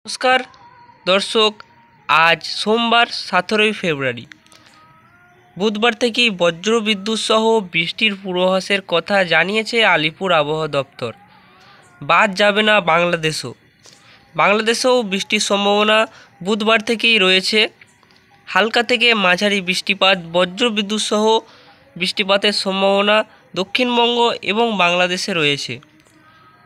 নমস্কার দর্শক, আজ সোমবার 17 ফেব্রুয়ারি। বুধবার থেকেই বজ্রবিদ্যুৎ সহ বৃষ্টির পূর্বাভাসের কথা জানিয়েছে আলিপুর আবহাওয়া দপ্তর। বাদ যাবে না বাংলাদেশেও বৃষ্টির সম্ভাবনা বুধবার থেকেই রয়েছে। হালকা থেকে মাঝারি বৃষ্টিপাত, বজ্রবিদ্যুৎ সহ বৃষ্টিপাতের সম্ভাবনা দক্ষিণবঙ্গ এবং বাংলাদেশে রয়েছে,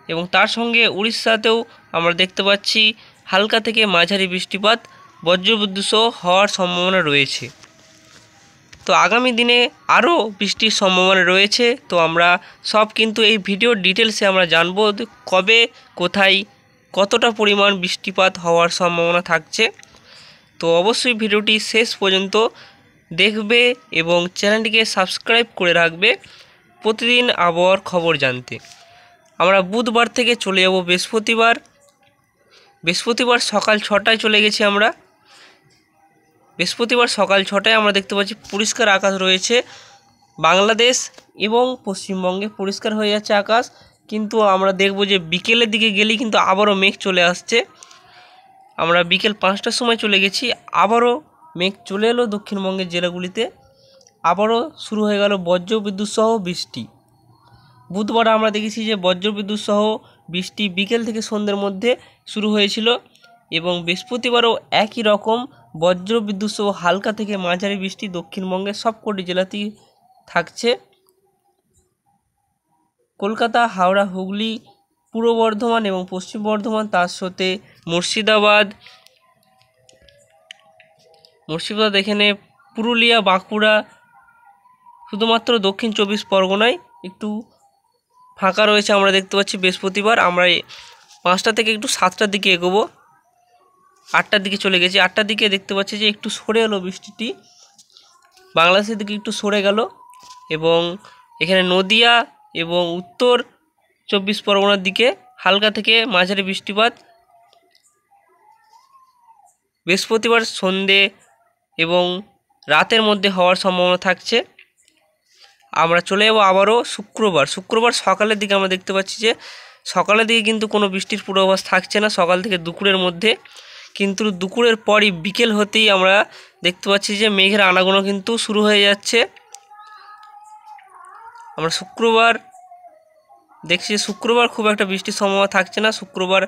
এবং তার সঙ্গে উড়িষ্যাতেও আমরা দেখতে পাচ্ছি হালকা থেকে মাঝারি বৃষ্টিপাত, বজ্রবিদ্যুৎ সহ হওয়ার সম্ভাবনা রয়েছে। তো আগামী দিনে আরও বৃষ্টির সম্ভাবনা রয়েছে। তো আমরা সব কিন্তু এই ভিডিওর ডিটেলসে আমরা জানবো কবে, কোথায়, কতটা পরিমাণ বৃষ্টিপাত হওয়ার সম্ভাবনা থাকছে। তো অবশ্যই ভিডিওটি শেষ পর্যন্ত দেখবে এবং চ্যানেলটিকে সাবস্ক্রাইব করে রাখবে প্রতিদিন আবহাওয়ার খবর জানতে। আমরা বুধবার থেকে চলে যাব বৃহস্পতিবার সকাল 6টায় চলে গেছি আমরা। বৃহস্পতিবার সকাল 6টায় আমরা দেখতে পাচ্ছি পরিষ্কার আকাশ রয়েছে। বাংলাদেশ এবং পশ্চিমবঙ্গে পরিষ্কার হয়ে যাচ্ছে আকাশ, কিন্তু আমরা দেখব যে বিকেলের দিকে গেলেই কিন্তু আবারও মেঘ চলে আসছে। আমরা বিকেল 5টার সময় চলে গেছি, আবারও মেঘ চলে এলো দক্ষিণবঙ্গের জেলাগুলিতে। আবারও শুরু হয়ে গেল বজ্রবিদ্যুৎ সহ বৃষ্টি। বুধবার আমরা দেখেছি যে বজ্রবিদ্যুৎ সহ বৃষ্টি বিকেল থেকে সন্ধ্যের মধ্যে শুরু হয়েছিল, এবং বৃহস্পতিবারও একই রকম বজ্রবিদ্যুৎ সহ হালকা থেকে মাঝারি বৃষ্টি দক্ষিণবঙ্গের সবকটি জেলাতেই থাকছে। কলকাতা, হাওড়া, হুগলি, পূর্ব বর্ধমান এবং পশ্চিম বর্ধমান, তার সাথে মুর্শিদাবাদ এখানে পুরুলিয়া, বাঁকুড়া, শুধুমাত্র দক্ষিণ 24 পরগনায় একটু ফাঁকা রয়েছে আমরা দেখতে পাচ্ছি। বৃহস্পতিবার আমরা 5টা থেকে একটু 7টার দিকে এগোবো, 8টার দিকে চলে গেছি। 8টার দিকে দেখতে পাচ্ছি যে একটু সরে এলো বৃষ্টিটি, বাংলাদেশের দিকে একটু সরে গেল, এবং এখানে নদিয়া এবং উত্তর 24 পরগনার দিকে হালকা থেকে মাঝারি বৃষ্টিপাত বৃহস্পতিবার সন্ধে এবং রাতের মধ্যে হওয়ার সম্ভাবনা থাকছে। আমরা চলে যাব আবারও শুক্রবার সকালের দিকে আমরা দেখতে পাচ্ছি যে সকালের দিকে কিন্তু কোনো বৃষ্টির পূর্বাভাস থাকছে না, সকাল থেকে দুপুরের মধ্যে। কিন্তু দুপুরের পরই বিকেল হতেই আমরা দেখতে পাচ্ছি যে মেঘের আনাগোনা কিন্তু শুরু হয়ে যাচ্ছে। আমরা শুক্রবার দেখছি শুক্রবার খুব একটা বৃষ্টির সম্ভাবনা থাকছে না, শুক্রবার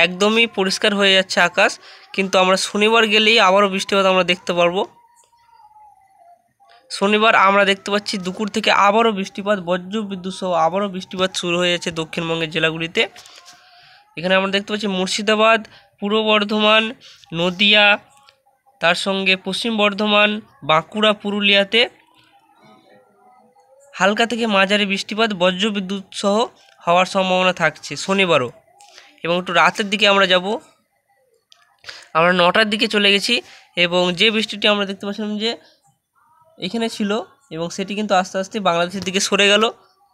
একদমই পরিষ্কার হয়ে যাচ্ছে আকাশ। কিন্তু আমরা শনিবার গেলেই আবারও বৃষ্টিপাত আমরা দেখতে পারবো। শনিবার আমরা দেখতে পাচ্ছি দুপুর থেকে আবারও বৃষ্টিপাত, বজ্রবিদ্যুৎ সহ আবারও বৃষ্টিপাত শুরু হয়ে যাচ্ছে দক্ষিণবঙ্গের জেলাগুলিতে। এখানে আমরা দেখতে পাচ্ছি মুর্শিদাবাদ, পূর্ব বর্ধমান, নদিয়া, তার সঙ্গে পশ্চিম বর্ধমান, বাঁকুড়া, পুরুলিয়াতে হালকা থেকে মাঝারি বৃষ্টিপাত, বজ্রবিদ্যুৎ সহ হওয়ার সম্ভাবনা থাকছে শনিবারও। এবং একটু রাতের দিকে আমরা যাব, আমরা 9টার দিকে চলে গেছি, এবং যে বৃষ্টিটি আমরা দেখতে পাচ্ছিলাম যে এখানে ছিল, এবং সেটি কিন্তু আস্তে আস্তে বাংলাদেশের দিকে সরে গেল,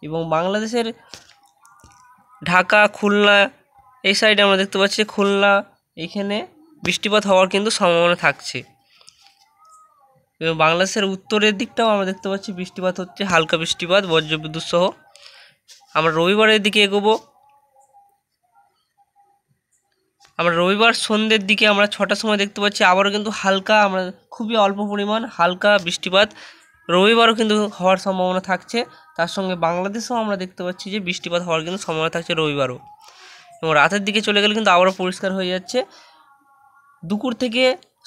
এবং বাংলাদেশের ঢাকা, খুলনা এই সাইডে আমরা দেখতে পাচ্ছি খুলনা এখানে বৃষ্টিপাত হওয়ার কিন্তু সম্ভাবনা থাকছে, এবং বাংলাদেশের উত্তরের দিকটাও আমরা দেখতে পাচ্ছি বৃষ্টিপাত হচ্ছে, হালকা বৃষ্টিপাত বজ্রবিদ্যুৎ সহ। আমরা রবিবারের দিকে এগোবো। আমরা রবিবার সন্ধ্যের দিকে আমরা 6টার সময় দেখতে পাচ্ছি আবারও কিন্তু হালকা, আমরা খুবই অল্প পরিমাণ হালকা বৃষ্টিপাত রবিবারও কিন্তু হওয়ার সম্ভাবনা থাকছে। তার সঙ্গে বাংলাদেশেও আমরা দেখতে পাচ্ছি যে বৃষ্টিপাত হওয়ার কিন্তু সম্ভাবনা থাকছে রবিবারও। এবং রাতের দিকে চলে গেলে কিন্তু আবারও পরিষ্কার হয়ে যাচ্ছে। দুপুর থেকে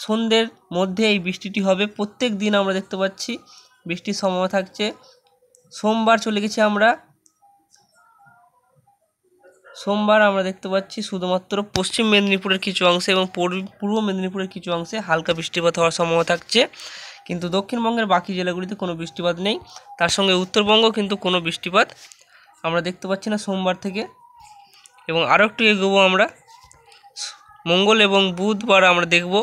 সন্ধ্যের মধ্যে এই বৃষ্টিটি হবে। প্রত্যেক দিন আমরা দেখতে পাচ্ছি বৃষ্টির সম্ভাবনা থাকছে। সোমবার চলে গেছি আমরা, সোমবার আমরা দেখতে পাচ্ছি শুধুমাত্র পশ্চিম মেদিনীপুরের কিছু অংশে এবং পূর্ব মেদিনীপুরের কিছু অংশে হালকা বৃষ্টিপাত হওয়ার সম্ভাবনা থাকছে, কিন্তু দক্ষিণবঙ্গের বাকি জেলাগুলিতে কোনো বৃষ্টিপাত নেই। তার সঙ্গে উত্তরবঙ্গ কিন্তু কোনো বৃষ্টিপাত আমরা দেখতে পাচ্ছি না সোমবার থেকে। এবং আরও একটু এগোবো আমরা, মঙ্গল এবং বুধবার আমরা দেখব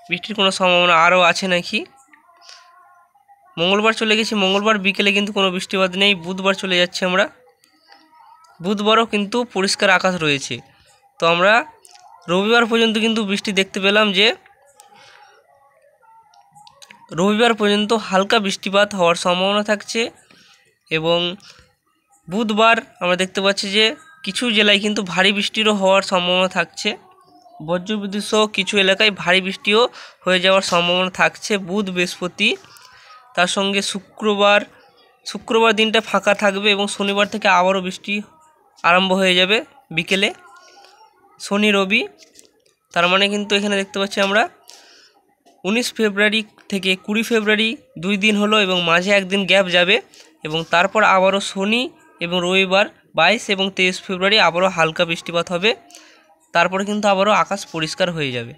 বৃষ্টির কোনো সম্ভাবনা আরও আছে নাকি। মঙ্গলবার চলে গেছি, মঙ্গলবার বিকেলে কিন্তু কোনো বৃষ্টিপাত নেই। বুধবার চলে যাচ্ছি আমরা, বুধবারও কিন্তু পরিষ্কার আকাশ রয়েছে। তো আমরা রবিবার পর্যন্ত কিন্তু বৃষ্টি দেখতে পেলাম যে রবিবার পর্যন্ত হালকা বৃষ্টিপাত হওয়ার সম্ভাবনা থাকছে, এবং বুধবার আমরা দেখতে পাচ্ছি যে কিছু জেলায় কিন্তু ভারী বৃষ্টিরও হওয়ার সম্ভাবনা থাকছে। বজ্রবিদ্যুৎ সহ কিছু এলাকায় ভারী বৃষ্টিও হয়ে যাওয়ার সম্ভাবনা থাকছে বুধ বৃহস্পতি। তার সঙ্গে শুক্রবার দিনটা ফাঁকা থাকবে এবং শনিবার থেকে আবারও বৃষ্টি আরম্ভ হয়ে যাবে বিকেলে, শনি রবি। তার মানে কিন্তু এখানে দেখতে পাচ্ছি আমরা 19 ফেব্রুয়ারি থেকে 20 ফেব্রুয়ারি 2 দিন হলো এবং মাঝে একদিন গ্যাপ যাবে এবং তারপর আবারও শনি এবং রবিবার 22 এবং 23 ফেব্রুয়ারি আবারও হালকা বৃষ্টিপাত হবে। তারপরে কিন্তু আবারও আকাশ পরিষ্কার হয়ে যাবে।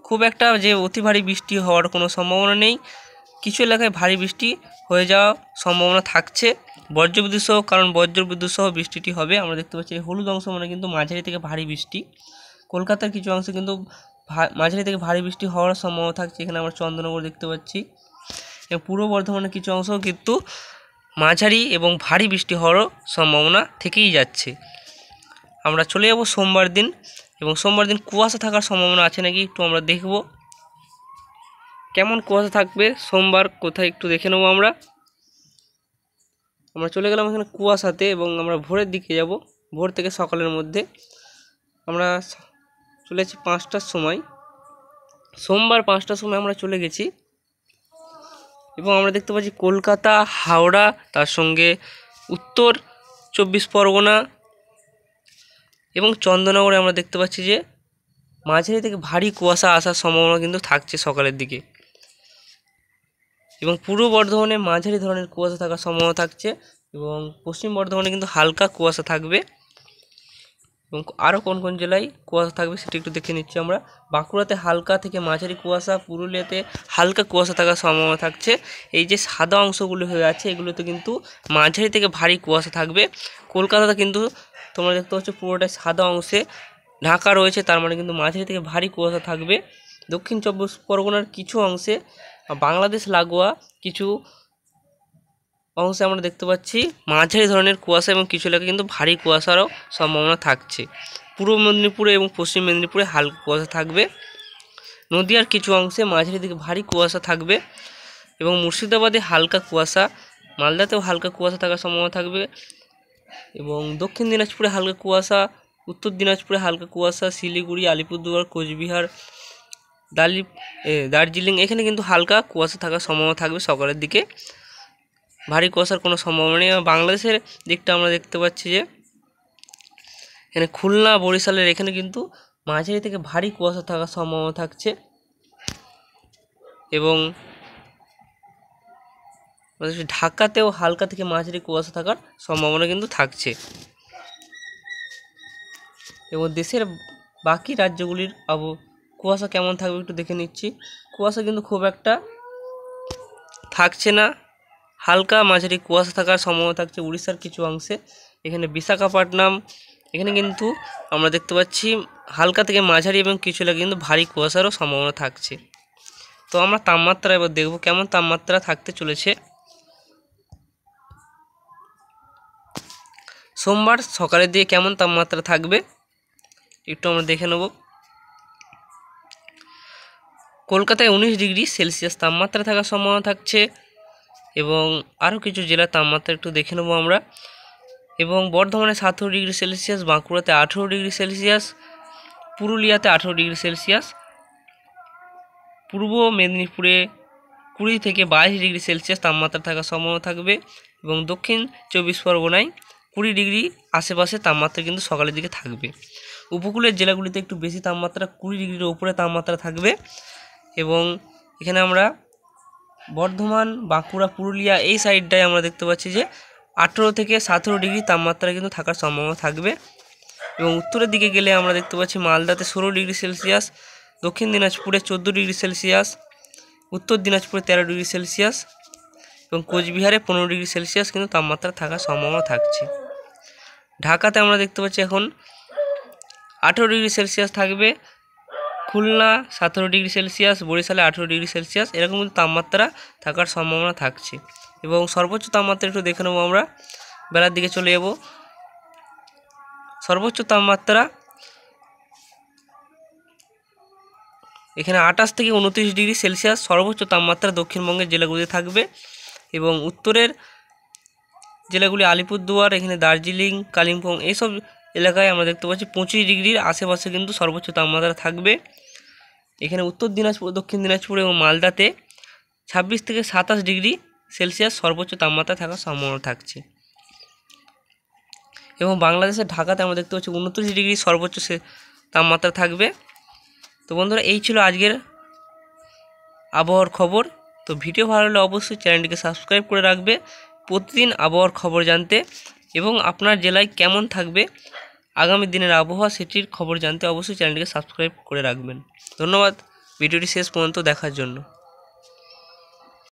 খুব একটা যে অতি ভারী বৃষ্টি হওয়ার কোনো সম্ভাবনা নেই, কিছু এলাকায় ভারী বৃষ্টি হয়ে যাওয়ার সম্ভাবনা থাকছে বজ্রবিদ্যুৎ সহ, কারণ বজ্রবিদ্যুৎ সহ বৃষ্টিটি হবে। আমরা দেখতে পাচ্ছি হলুদ অংশ মানে কিন্তু মাঝারি থেকে ভারী বৃষ্টি, কলকাতার কিছু অংশে কিন্তু মাঝারি থেকে ভারী বৃষ্টি হওয়ার সম্ভাবনা থাকছে। এখানে আমরা চন্দ্রনগর দেখতে পাচ্ছি এবং পূর্ব বর্ধমানের কিছু অংশ কিন্তু মাঝারি এবং ভারী বৃষ্টি হওয়ারও সম্ভাবনা থেকেই যাচ্ছে। আমরা চলে যাব সোমবার দিন, এবং সোমবার দিন কুয়াশা থাকার সম্ভাবনা আছে নাকি একটু আমরা দেখব কেমন কুয়াশা থাকবে সোমবার, কোথায় একটু দেখে নেব। আমরা চলে গেলাম এখানে কুয়াশাতে এবং আমরা ভোরের দিকে যাব। ভোর থেকে সকালের মধ্যে আমরা চলে যাচ্ছি 5টার সময়, সোমবার 5টার সময় আমরা চলে গেছি এবং আমরা দেখতে পাচ্ছি কলকাতা, হাওড়া, তার সঙ্গে উত্তর 24 পরগনা এবং চন্দননগরে আমরা দেখতে পাচ্ছি যে মাঝারি থেকে ভারী কুয়াশা আসার সম্ভাবনা কিন্তু থাকছে সকালের দিকে, এবং পূর্ব বর্ধমানে মাঝারি ধরনের কুয়াশা থাকার সম্ভাবনা থাকছে এবং পশ্চিম বর্ধমানে কিন্তু হালকা কুয়াশা থাকবে। এবং আরও কোন কোন জেলায় কুয়াশা থাকবে সেটা একটু দেখে নিচ্ছি আমরা। বাঁকুড়াতে হালকা থেকে মাঝারি কুয়াশা, পুরুলিয়াতে হালকা কুয়াশা থাকার সম্ভাবনা থাকছে। এই যে সাদা অংশগুলো হয়ে আছে এগুলোতে কিন্তু মাঝারি থেকে ভারী কুয়াশা থাকবে। কলকাতাতে কিন্তু তোমরা দেখতে পাচ্ছ পুরোটাই সাদা অংশে ঢাকা রয়েছে, তার মানে কিন্তু মাঝারি থেকে ভারী কুয়াশা থাকবে। দক্ষিণ 24 পরগনার কিছু অংশে, বাংলাদেশ লাগোয়া কিছু অংশে আমরা দেখতে পাচ্ছি মাঝারি ধরনের কুয়াশা এবং কিছু এলাকায় কিন্তু ভারী কুয়াশারও সম্ভাবনা থাকছে। পূর্ব মেদিনীপুরে এবং পশ্চিম মেদিনীপুরে হালকা কুয়াশা থাকবে। নদিয়ার কিছু অংশে মাঝারি থেকে ভারী কুয়াশা থাকবে এবং মুর্শিদাবাদে হালকা কুয়াশা, মালদাতেও হালকা কুয়াশা থাকার সম্ভাবনা থাকবে এবং দক্ষিণ দিনাজপুরে হালকা কুয়াশা, উত্তর দিনাজপুরে হালকা কুয়াশা, শিলিগুড়ি, আলিপুরদুয়ার, কোচবিহার, দার্জিলিং এখানে কিন্তু হালকা কুয়াশা থাকার সম্ভাবনা থাকবে সকালের দিকে, ভারী কুয়াশার কোনো সম্ভাবনা নেই। বাংলাদেশের দিকটা আমরা দেখতে পাচ্ছি যে এখানে খুলনা, বরিশালের এখানে কিন্তু মাঝারি থেকে ভারী কুয়াশা থাকার সম্ভাবনা থাকছে এবং ঢাকাতেও হালকা থেকে মাঝারি কুয়াশা থাকার সম্ভাবনা কিন্তু থাকছে। এবং দেশের বাকি রাজ্যগুলির কুয়াশা কেমন থাকবে একটু দেখে নিচ্ছি। কুয়াশা কিন্তু খুব একটা থাকছে না, হালকা মাঝারি কুয়াশা থাকার সম্ভাবনা থাকছে উড়িষ্যার কিছু অংশে। এখানে বিশাখাপট্টনম এখানে কিন্তু আমরা দেখতে পাচ্ছি হালকা থেকে মাঝারি এবং কিছু এলাকায় কিন্তু ভারী কুয়াশারও সম্ভাবনা থাকছে। তো আমরা তাপমাত্রা এবার দেখব কেমন তাপমাত্রা থাকতে চলেছে। সোমবার সকালের দিকে কেমন তাপমাত্রা থাকবে একটু আমরা দেখে নেব। কলকাতায় 19 ডিগ্রি সেলসিয়াস তাপমাত্রা থাকার সম্ভাবনা থাকছে এবং আরও কিছু জেলার তাপমাত্রা একটু দেখে নেব আমরা। এবং বর্ধমানে 17 ডিগ্রি সেলসিয়াস, বাঁকুড়াতে 18 ডিগ্রি সেলসিয়াস, পুরুলিয়াতে 18 ডিগ্রি সেলসিয়াস, পূর্ব মেদিনীপুরে 20 থেকে 22 ডিগ্রি সেলসিয়াস তাপমাত্রা থাকার সম্ভাবনা থাকবে এবং দক্ষিণ 24 পরগনায় 20 ডিগ্রি আশেপাশে তাপমাত্রা কিন্তু সকালের দিকে থাকবে। উপকূলের জেলাগুলিতে একটু বেশি তাপমাত্রা, 20 ডিগ্রির ওপরে তাপমাত্রা থাকবে এবং এখানে আমরা বর্ধমান, বাঁকুড়া, পুরুলিয়া এই সাইডটায় আমরা দেখতে পাচ্ছি যে 18 থেকে 17 ডিগ্রি তাপমাত্রা কিন্তু থাকার সম্ভাবনা থাকবে। এবং উত্তরের দিকে গেলে আমরা দেখতে পাচ্ছি মালদাতে 16 ডিগ্রি সেলসিয়াস, দক্ষিণ দিনাজপুরে 14 ডিগ্রি সেলসিয়াস, উত্তর দিনাজপুরে 13 ডিগ্রি সেলসিয়াস এবং কোচবিহারে 15 ডিগ্রি সেলসিয়াস কিন্তু তাপমাত্রা থাকার সম্ভাবনা থাকছে। ঢাকাতে আমরা দেখতে পাচ্ছি এখন 18 ডিগ্রি সেলসিয়াস থাকবে, খুলনা 17 ডিগ্রি সেলসিয়াস, বরিশালে 18 ডিগ্রি সেলসিয়াস এরকম কিন্তু তাপমাত্রা থাকার সম্ভাবনা থাকছে। এবং সর্বোচ্চ তাপমাত্রা একটু দেখে নেবো আমরা, বেলার দিকে চলে যাব। সর্বোচ্চ তাপমাত্রা এখানে 28 থেকে 29 ডিগ্রি সেলসিয়াস সর্বোচ্চ তাপমাত্রা দক্ষিণবঙ্গের জেলাগুলিতে থাকবে এবং উত্তরের জেলাগুলি আলিপুরদুয়ার, এখানে দার্জিলিং, কালিম্পং এইসব এলাকায় আমরা দেখতে পাচ্ছি 25 ডিগ্রির আশেপাশে কিন্তু সর্বোচ্চ তাপমাত্রা থাকবে। এখানে উত্তর দিনাজপুর, দক্ষিণ দিনাজপুর এবং মালদাতে 26 থেকে 27 ডিগ্রি সেলসিয়াস সর্বোচ্চ তাপমাত্রা থাকার সম্ভাবনা থাকছে। এবং বাংলাদেশের ঢাকাতে আমরা দেখতে পাচ্ছি 29 ডিগ্রি সর্বোচ্চ তাপমাত্রা থাকবে। তো বন্ধুরা, এই ছিল আজকের আবহাওয়ার খবর। তো ভিডিও ভালো লাগলে অবশ্যই চ্যানেলটিকে সাবস্ক্রাইব করে রাখবে প্রতিদিন আবহাওয়ার খবর জানতে, এবং আপনার জেলায় কেমন থাকবে আগামী দিনের আবহাওয়া সেটির খবর জানতে অবশ্যই চ্যানেলটিকে সাবস্ক্রাইব করে রাখবেন। ধন্যবাদ ভিডিওটি শেষ পর্যন্ত দেখার জন্য।